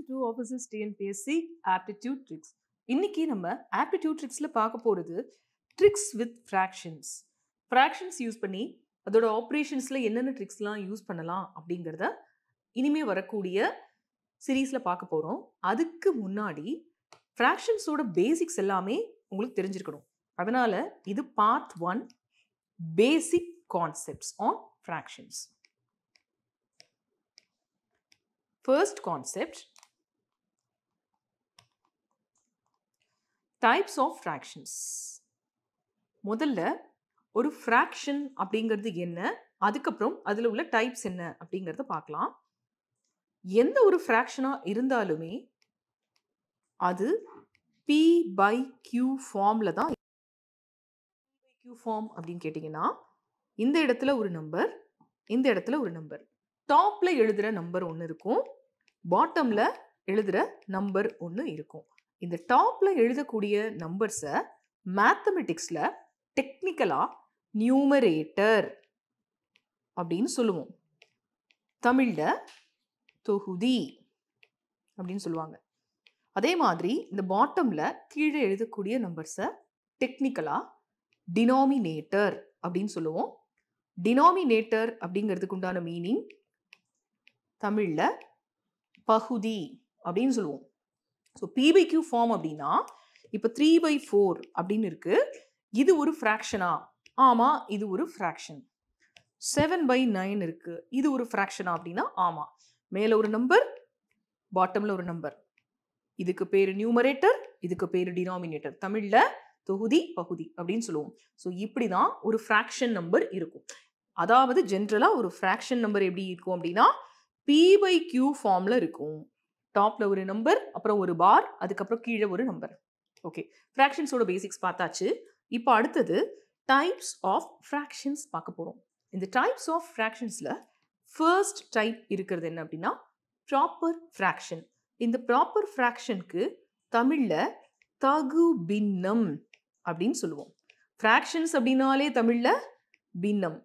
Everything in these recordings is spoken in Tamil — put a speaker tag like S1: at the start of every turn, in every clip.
S1: to Officers TNPSC Aptitude Tricks. இன்னைக்கு நம்ம Aptitude Tricksல பார்க்க போறது Tricks with Fractions. Fractions use பண்ணி அதோட ஆப்ரேஷன்ஸ்ல என்னென்ன ட்ரிக்ஸ்லாம் யூஸ் பண்ணலாம் அப்படிங்கிறத இனிமே வரக்கூடிய சீரீஸ்ல பார்க்க போறோம். அதுக்கு முன்னாடி ஃப்ராக்ஷன்ஸோட பேசிக்ஸ் எல்லாமே உங்களுக்கு தெரிஞ்சிருக்கணும். அதனால இது part 1 basic concepts on fractions. First concept, types of fractions. முதல்ல ஒரு fraction அப்படிங்கிறது என்ன, அதுக்கப்புறம் அதில் உள்ள டைப்ஸ் என்ன அப்படிங்கிறத பார்க்கலாம். எந்த ஒரு ஃப்ராக்ஷனா இருந்தாலுமே அது P by Q ஃபார்ம்ல தான். Q ஃபார்ம் அப்படின்னு கேட்டிங்கன்னா இந்த இடத்துல ஒரு நம்பர், இந்த இடத்துல ஒரு நம்பர், டாப்ல எழுதுற நம்பர் ஒன்று இருக்கும், பாட்டம்ல எழுதுற நம்பர் ஒன்று இருக்கும். இந்த டாப்ல எழுதக்கூடிய நம்பர்ஸை மேத்தமெட்டிக்ஸ்ல டெக்னிக்கலா நியூமரேட்டர் அப்படின்னு சொல்லுவோம். தமிழ்ல தொகுதி அப்படின்னு சொல்லுவாங்க. அதே மாதிரி இந்த பாட்டம்ல கீழே எழுதக்கூடிய நம்பர்ஸை டெக்னிக்கலா டினாமினேட்டர் அப்படின்னு சொல்லுவோம். டினாமினேட்டர் அப்படிங்கிறதுக்கு உண்டான மீனிங் தமிழ்ல பகுதி அப்படின்னு சொல்லுவோம். So P by Q form அப்படின்னா இப்போ 3/4 அப்படின்னு இருக்கு. இது ஒரு ஃப்ராக்ஷனா? ஆமா, இது ஒரு ஃப்ராக்ஷன். 7/9 இருக்கு, இது ஒரு ஃப்ராக்ஷனா அப்படின்னா ஆமா. மேல ஒரு நம்பர், பாட்டம்ல ஒரு நம்பர். இதுக்கு பேரு நியூமரேட்டர், இதுக்கு பேரு டினாமினேட்டர். தமிழ்ல தொகுதி பகுதி அப்படின்னு சொல்லுவோம். ஸோ இப்படிதான் ஒரு ஃப்ராக்ஷன் நம்பர் இருக்கும். அதாவது ஜென்ரலா ஒரு ஃப்ராக்ஷன் நம்பர் எப்படி இருக்கும் அப்படின்னா P by Q ஃபார்ம்ல இருக்கும். டாப்ல ஒரு நம்பர், அப்புறம் ஒரு பார், அதுக்கப்புறம் கீழே ஒரு நம்பர். ஓகே, ஃப்ராக்ஷன்ஸோட பேசிக்ஸ் பார்த்தாச்சு. இப்போ அடுத்தது டைப்ஸ் ஆஃப் ஃப்ராக்ஷன்ஸ் பார்க்க போறோம். இந்த டைப்ஸ் ஆஃப் ஃப்ராக்ஷன்ஸ்ல ஃபர்ஸ்ட் டைப் இருக்கிறது என்ன அப்படின்னா ப்ராப்பர் ஃப்ராக்ஷன். இந்த ப்ராப்பர் ஃப்ராக்ஷனுக்கு தமிழ்ல தகு பின்னம் அப்படின்னு சொல்லுவோம். ஃப்ராக்ஷன்ஸ் அப்படின்னாலே தமிழ்ல பின்னம்,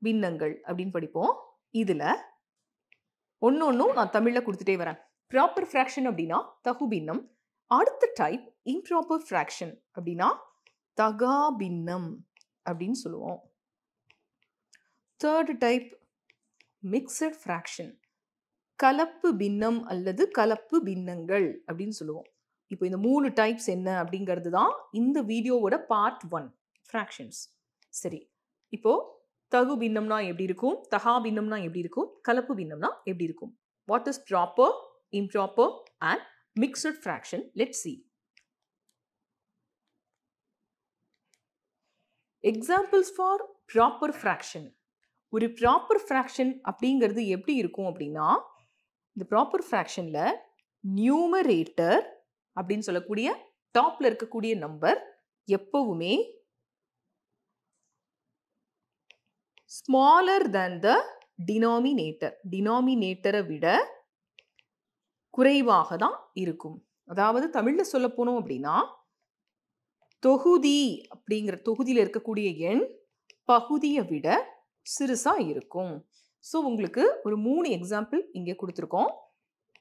S1: பின்னங்கள் அப்படின்னு படிப்போம். இதுல ஒன்னொன்னும் நான் தமிழ்ல கொடுத்துட்டே வரேன். ப்ராப்பர் ஃப்ராக்ஷன் அப்படின்னா தகு பின்னம். அடுத்த டைப் இம்ப்ராப்பர் ஃப்ராக்ஷன் அப்படின்னா தகா பின்னம் அப்படின்னு சொல்லுவோம். தேர்ட் டைப் மிக்சட் ஃப்ராக்ஷன், கலப்பு பின்னம் அல்லது கலப்பு பின்னங்கள் அப்படின்னு சொல்லுவோம். இப்போ இந்த 3 டைப்ஸ் என்ன அப்படிங்கிறது தான் இந்த வீடியோவோட பார்ட் 1 ஃப்ராக்ஷன்ஸ். சரி, இப்போ தகு பின்னம்னா எப்படி இருக்கும், தகா பின்னம்னா எப்படி இருக்கும், கலப்பு பின்னம்னா எப்படி இருக்கும்? What is proper, improper and mixed fraction? Let's see. Examples for proper fraction. ஒரு ப்ராப்பர் ஃப்ராக்ஷன் அப்படிங்கிறது எப்படி இருக்கும் அப்படின்னா இந்த ப்ராப்பர் ஃப்ராக்ஷன்ல நியூமரேட்டர் அப்படின்னு சொல்லக்கூடிய டாப்ல இருக்கக்கூடிய நம்பர் எப்பவுமே ஸ்மாலர் தேன் த டினாமினேட்டர், டினாமினேட்டரை விட குறைவாக தான் இருக்கும். அதாவது தமிழ்ல சொல்ல போனோம் அப்படின்னா தொகுதி அப்படிங்கிற தொகுதியில் இருக்கக்கூடிய எண் பகுதியை விட சிறுசா இருக்கும். ஸோ உங்களுக்கு ஒரு 3 எக்ஸாம்பிள் இங்கே கொடுத்துருக்கோம்.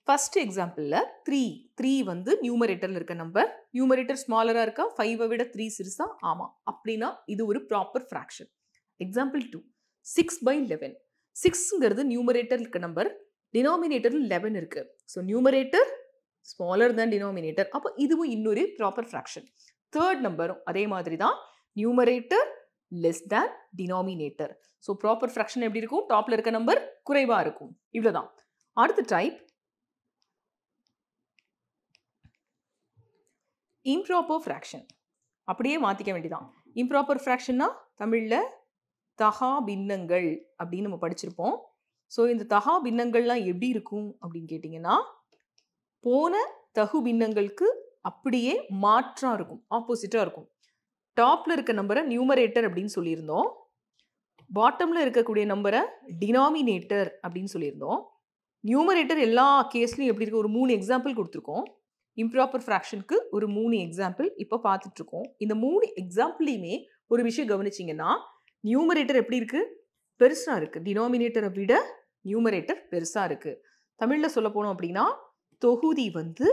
S1: ஃபர்ஸ்ட் எக்ஸாம்பிளில் 3 வந்து நியூமரேட்டரில் இருக்க நம்பர். நியூமரேட்டர் ஸ்மாலராக இருக்கா, 5 விட 3 சிறுசா? ஆமாம். அப்படின்னா இது ஒரு ப்ராப்பர் ஃப்ராக்ஷன். எக்ஸாம்பிள் 2 6/11. 6ங்கிறது நியூமரேட்டர் இருக்க நம்பர், டினாமினேட்டரில் 11 இருக்கு. ஸோ நியூமரேட்டர் ஸ்மாலர் தேன் டினாமினேட்டர், அப்போ இதுவும் இன்னொரு ப்ராப்பர் ஃப்ராக்ஷன். தேர்ட் நம்பரும் அதே மாதிரி தான், numerator less than denominator. So proper fraction எப்படி இருக்கும்? டாப்ல இருக்க நம்பர் குறைவா இருக்கும். இவ்வளவுதான். அடுத்த டைப் இம்ப்ராப்பர் ஃப்ராக்ஷன். அப்படியே மாத்திக்க வேண்டியதான். இம்ப்ராப்பர் ஃப்ராக்ஷன்னா தமிழ்ல தகா பின்னங்கள் அப்படின்னு நம்ம படிச்சிருப்போம். ஸோ இந்த தகா பின்னங்கள்லாம் எப்படி இருக்கும் அப்படின்னு கேட்டிங்கன்னா போன தகு பின்னங்களுக்கு அப்படியே மாற்றா இருக்கும், ஆப்போசிட்டா இருக்கும். டாப்ல இருக்க நம்பரை நியூமரேட்டர் அப்படின்னு சொல்லியிருந்தோம், பாட்டம்ல இருக்கக்கூடிய நம்பரை டினாமினேட்டர் அப்படின்னு சொல்லியிருந்தோம். நியூமரேட்டர் எல்லா கேஸ்லையும் எப்படி இருக்கு? ஒரு 3 எக்ஸாம்பிள் கொடுத்துருக்கோம். இம்ப்ராப்பர் ஃப்ராக்ஷனுக்கு ஒரு 3 எக்ஸாம்பிள் இப்போ பார்த்துட்டு இருக்கோம். இந்த 3 எக்ஸாம்பிளையுமே ஒரு விஷயம் கவனிச்சிங்கன்னா நியூமரேட்டர் எப்படி இருக்கு? பெருசா இருக்கு. டினாமினேட்டரை விட நியூமரேட்டர் பெருசா இருக்கு. தமிழ்ல சொல்ல போனோம் அப்படின்னா தொகுதி வந்து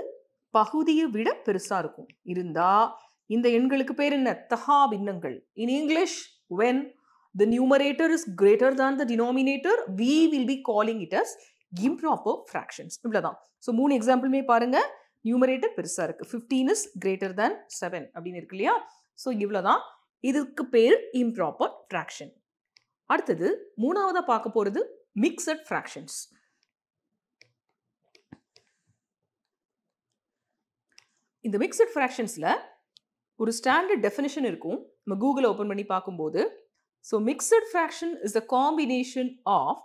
S1: பகுதியை விட பெருசா இருக்கும் இருந்தா இந்த எண்களுக்கு பேர் என்ன? தகா பின்னங்கள். In English when the numerator is greater than the denominator we will be calling it as improper fractions. இவ்வளவுதான். ஸோ 3 எக்ஸாம்பிளுமே பாருங்க. நியூமரேட்டர் பெருசா இருக்கு. 15 is greater than 7 அப்படின்னு இருக்கு இல்லையா? ஸோ இவ்வளவுதான். இதுக்கு பேர் இம்ப்ராப்பர் ஃப்ராக்ஷன். அடுத்தது மூணாவதா பார்க்க போறது மிக்சட் ஃப்ராக்ஷன்ஸ். இந்த மிக்சட் ஃப்ராக்ஷன்ஸ்ல ஒரு ஸ்டாண்டர்ட் டெஃபினிஷன் இருக்கும். நம்ம கூகுள் ஓபன் பண்ணி பார்க்கும்போது so mixed fraction is the combination of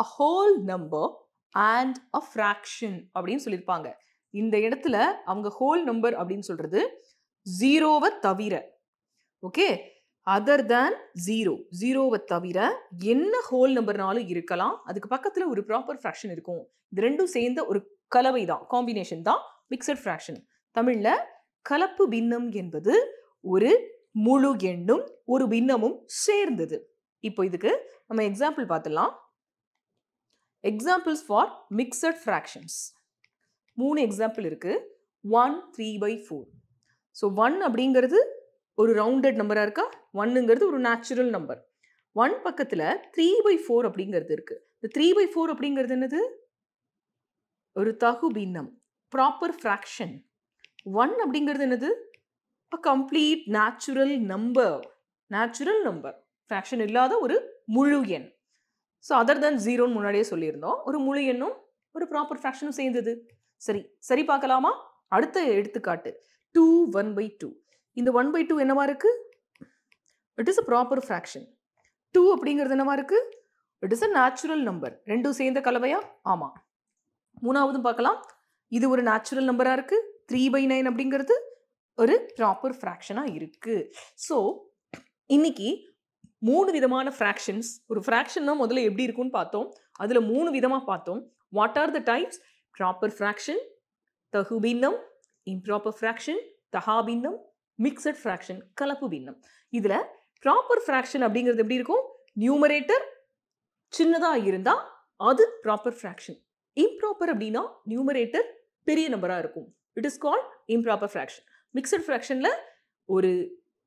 S1: a whole number and a fraction அப்படின்னு சொல்லியிருப்பாங்க. இந்த இடத்துல அவங்க ஹோல் நம்பர் அப்படின்னு சொல்றது ஜீரோவை தவிர, ஓகே, அதர் தேன் ஜீரோவை தவிர என்ன ஹோல் நம்பர்னாலும் இருக்கலாம். அதுக்கு பக்கத்துல ஒரு ப்ராப்பர் ஃப்ராக்ஷன் இருக்கும். இது ரெண்டும் சேர்ந்த ஒரு கலவை தான், காம்பினேஷன் தான் மிக்சட் ஃப்ராக்ஷன். தமிழ்ல கலப்பு பின்னம் என்பது ஒரு முழு எண்ணும் ஒரு பின்னமும் சேர்ந்தது. இப்போ இதுக்கு நம்ம எக்ஸாம்பிள் பார்த்துடலாம். Examples for mixed fractions 3 example இருக்கு. 1 3/4. ஸோ 1 அப்படிங்கிறது ஒரு ரவுண்டட் நம்பரா இருக்கா? 1ங்கிறது ஒரு நேச்சுரல் நம்பர். 1 பக்கத்துல 3/4 அப்படிங்கிறது இருக்கு. இந்த 3/4 அப்படிங்கிறது என்னது? ஒரு தகு பின்னம், ப்ராப்பர் ஃப்ராக்ஷன். 1 அப்படிங்கிறது என்னது? a complete natural number, fraction இல்லாத ஒரு முழு எண். ஸோ அதர் தென் ஜீரோன்னு முன்னாடியே சொல்லியிருந்தோம். ஒரு முழு எண்ணும் ஒரு ப்ராப்பர் ஃப்ராக்ஷனும் சேர்ந்தது. சரி பார்க்கலாமா? அடுத்த எடுத்துக்காட்டு 2 1/2. இந்த 1/2 என்னவா இருக்கு? It is a proper fraction. 2 அப்படிங்கிறது என்னவா இருக்கு? It is a natural number. ரெண்டும் சேர்ந்த கலவையா? ஆமா. மூணாவதும் பார்க்கலாம். இது ஒரு நேச்சுரல் நம்பரா இருக்கு. 3/9 அப்படிங்கிறது ஒரு ப்ராப்பர் ஃப்ராக்ஷனா இருக்கு. ஸோ இன்னைக்கு 3 விதமான ஃப்ராக்ஷன்ஸ். ஒரு ஃப்ராக்ஷன்னா முதல்ல எப்படி இருக்கும்னு பார்த்தோம். அதுல 3 விதமா பார்த்தோம். What are the types? Proper fraction, தகு பின்னம், இம்ப்ராப்பர் ஃப்ராக்ஷன், தகா பின்னம், மிக்சட் ஃப்ராக்ஷன், கலப்பு பின்னம். இதுல ப்ராப்பர் ஃப்ராக்ஷன் அப்படிங்கிறது எப்படி இருக்கும்? நியூமரேட்டர் சின்னதா இருந்தா அது ப்ராப்பர் ஃப்ராக்ஷன். இம்ப்ராப்பர் அப்படின்னா நியூமரேட்டர் பெரிய நம்பரா இருக்கும். It is called improper fraction. Mixed ஃப்ராக்ஷன்ல ஒரு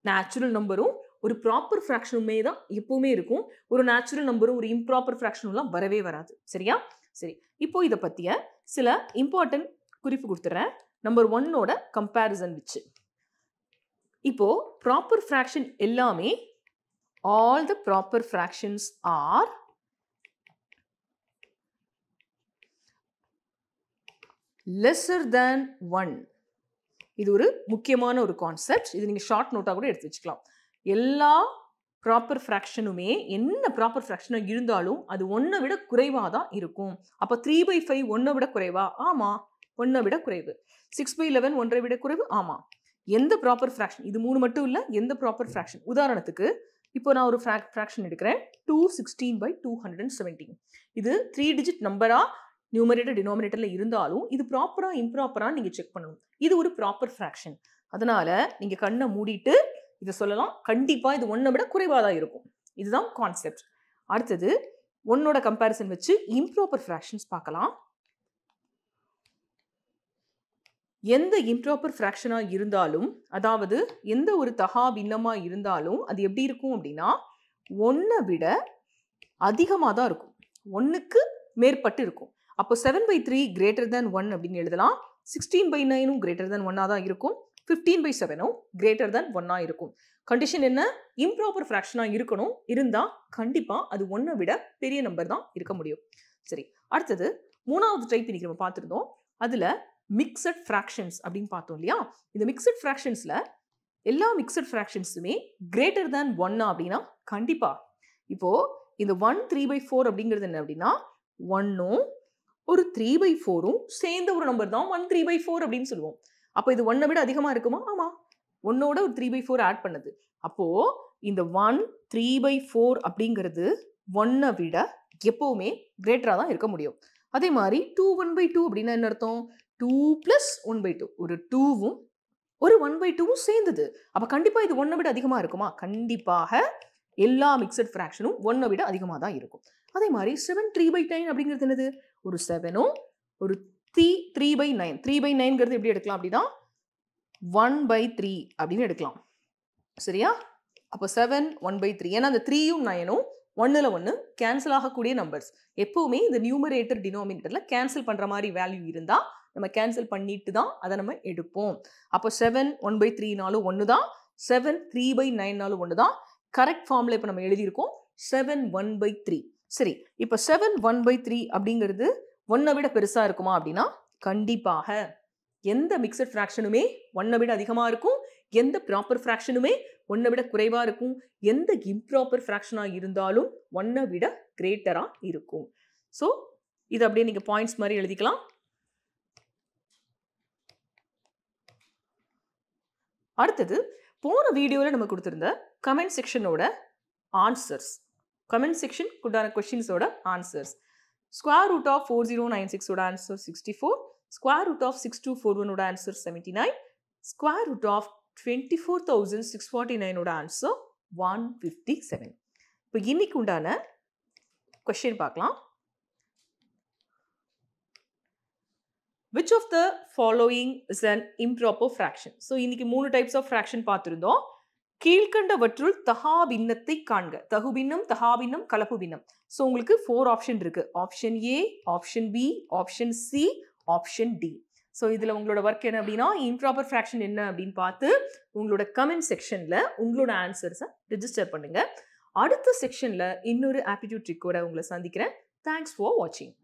S1: நேச்சுரல் நம்பரும் ஒரு ப்ராப்பர் ஃப்ராக்ஷனுமே தான் எப்பவுமே இருக்கும். ஒரு நேச்சுரல் நம்பரும் ஒரு இம்ப்ராப்பர் ஃப்ராக்ஷனும் வரவே வராது. சரியா? சரி, இப்போ இதை பத்திய சில இம்பார்ட்டன்ட் குறிப்பு கொடுத்துறேன். நம்பர் 1ஓட கம்பேரிசன் வச்சு. இப்போ ப்ராப்பர் ஃப்ராக்ஷன் எல்லாமே all the proper fractions are lesser than 1. இது ஒரு முக்கியமான ஒரு கான்செப்ட். இது நீங்க ஷார்ட் நோட்டா கூட எடுத்து வச்சுக்கலாம். எல்லா ப்ராப்பர் ஃப்ராக்ஷனுமே என்ன ப்ராப்பர் ஃப்ராக்ஷனா இருந்தாலும் அது 1 விட குறைவா தான் இருக்கும். அப்ப 3/5 1 விட குறைவா? ஆமா, 1 விட குறைவு. 6/11 1 விட குறைவு? ஆமா. எந்த ப்ராப்பர் ஃப்ராக்ஷன்? இது 3 மட்டும் இல்ல, எந்த ப்ராப்பர் ஃப்ராக்ஷன்? உதாரணத்துக்கு இப்போ நான் ஒரு ஃப்ராக்ஷன் எடுக்கிறேன். 216/217. இது 3 டிஜிட் நம்பரா நியூமரேட்டர் டினாமினேட்டர்ல இருந்தாலும் இது ப்ராப்பரா இம்ப்ராப்பரா நீங்க செக் பண்ணணும். இது ஒரு ப்ராப்பர் ஃப்ராக்ஷன். அதனால நீங்க கண்ணை மூடிட்டு இதை சொல்லலாம், கண்டிப்பா இது 1 விட குறைவா தான் இருக்கும். இதுதான் கான்செப்ட். அடுத்தது 1ஓட கம்பேரிசன் வச்சு இம்ப்ராப்பர் ஃப்ராக்ஷன்ஸ் பார்க்கலாம். எந்த இம்ப்ராப்பர் ஃப்ராக்ஷனா இருந்தாலும், அதாவது எந்த ஒரு தகா பின்னமா இருந்தாலும் அது எப்படி இருக்கும் அப்படின்னா 1 விட அதிகமாக தான் இருக்கும். 1க்கு மேற்பட்டு இருக்கும். அப்போ 7/3 greater than 1 அப்படின்னு எழுதலாம். 16/9 greater than 1 தான் இருக்கும். 15/7 greater than 1 இருக்கும். கண்டிஷன் என்ன? இம்ப்ராப்பர் ஃப்ராக்ஷனா இருக்கணும். இருந்தா கண்டிப்பா அது 1 விட பெரிய நம்பர் தான் இருக்க முடியும். சரி, அடுத்தது 3வது டைப் இன்னைக்கு நம்ம பார்த்திருந்தோம். அதுல மிக்சட் ஃப்ராக்ஷன்ஸ் அப்படின்னு பார்த்தோம் இல்லையா? இந்த மிக்சட் ஃப்ராக்ஷன்ஸ்ல எல்லா மிக்சட் ஃப்ராக்ஷன்ஸுமே கிரேட்டர் தேன் 1 அப்படின்னா கண்டிப்பா. இப்போ இந்த 1 3/4 அப்படிங்கிறது என்ன அப்படின்னா 1ம் ஒரு 3/4ம் சேர்ந்த ஒரு நம்பர் தான் 1 3/4 அப்படின்னு சொல்லுவோம். அப்போ இது 1 விட அதிகமா இருக்குமா? ஆமா, 1ஓட ஒரு 3/4 ஆட் பண்ணது. அப்போ இந்த 1 3/4 அப்படிங்கிறது 1 விட எப்பவுமே கிரேட்டரா தான் இருக்க முடியும். அதே மாதிரி 2 1/2 அப்படின்னா என்ன அர்த்தம்? 2 + 1/2, ஒரு 2வும் ஒரு 1/2வும் சேர்ந்தது. அப்ப கண்டிப்பா இது 1 விட அதிகமா இருக்குமா? கண்டிப்பாக எல்லா மிக்சட் ஃப்ராக்ஷனும் 1 விட அதிகமா தான் இருக்கும். அதே மாதிரி 7 3/9 அப்படிங்கிறது என்னது? ஒரு 7ம் ஒரு 3/9. 3/9 எப்படி எடுக்கலாம் அப்படின்னா 1/3 அப்படின்னு எடுக்கலாம். சரியா? அப்போ 7 1/3. ஏன்னா அந்த 3யும் 9ம் 1ல 1 கேன்சல் ஆகக்கூடிய நம்பர்ஸ். எப்பவுமே இந்த நியூமரேட்டர் டினோமினேட்டர்ல கேன்சல் பண்ற மாதிரி வேல்யூ இருந்தா நம்ம கேன்சல் பண்ணிட்டு தான் அதை நம்ம எடுப்போம். அப்போ 7 1/3னாலும் 1 தான், 7 3/9னாலும் 1 தான். கரெக்ட் ஃபார்ம்ல இப்போ நம்ம எழுதியிருக்கோம் 7 1/3. சரி, இப்போ 7 1/3 அப்படிங்கிறது 1 விட பெருசா இருக்குமா அப்படின்னா கண்டிப்பாக. எந்த மிக்சட் ஃப்ராக்ஷனுமே 1 விட அதிகமா இருக்கும், எந்த ப்ராப்பர் ஃப்ராக்ஷனுமே 1 விட குறைவா இருக்கும், எந்த இம்ப்ராப்பர் ஃப்ராக்ஷனா இருந்தாலும் 1 விட கிரேட்டரா இருக்கும். ஸோ இது அப்படியே நீங்க பாயிண்ட்ஸ் மாதிரி எழுதிக்கலாம். அடுத்தது போன வீடியோவில் நம்ம கொடுத்திருந்த கமெண்ட் செக்ஷனோட ஆன்சர்ஸ், கமெண்ட் செக்ஷன் குட்டான கொஸ்டின்ஸோட ஆன்சர்ஸ். ஸ்கொயர் ரூட் ஆஃப் 4096 ஓட ஆன்சர் 64, ஸ்கொயர் ரூட் ஆஃப் 6241 ஓட ஆன்சர் 79, ஸ்கொயர் ரூட் ஆஃப் 24,649 ஓட ஆன்சர் 157. இப்போ இன்னைக்கு உண்டான கொஸ்டின் பார்க்கலாம். Which of the following is an improper fraction? So இன்னைக்கு 3 types of fraction பார்த்திருந்தோம். கீழ்கண்டவற்றுள் தகாபின்னத்தை காண்க. தகுபின்னம், தகாபின்னம், கலப்பு பின்னம். ஸோ உங்களுக்கு 4 ஆப்ஷன் இருக்கு. Option A, option B, option C, option D. So இதில் உங்களோட ஒர்க் என்ன அப்படின்னா இம்ப்ராப்பர் ஃப்ராக்ஷன் என்ன அப்படின்னு பார்த்து உங்களோட கமெண்ட் செக்ஷனில் உங்களோட ஆன்சர்ஸை ரிஜிஸ்டர் பண்ணுங்க. அடுத்த செக்ஷனில் இன்னொரு ஆப்டிடியூட் ட்ரிக்கோட உங்களை சந்திக்கிறேன். தேங்க்ஸ் ஃபார் வாட்சிங்.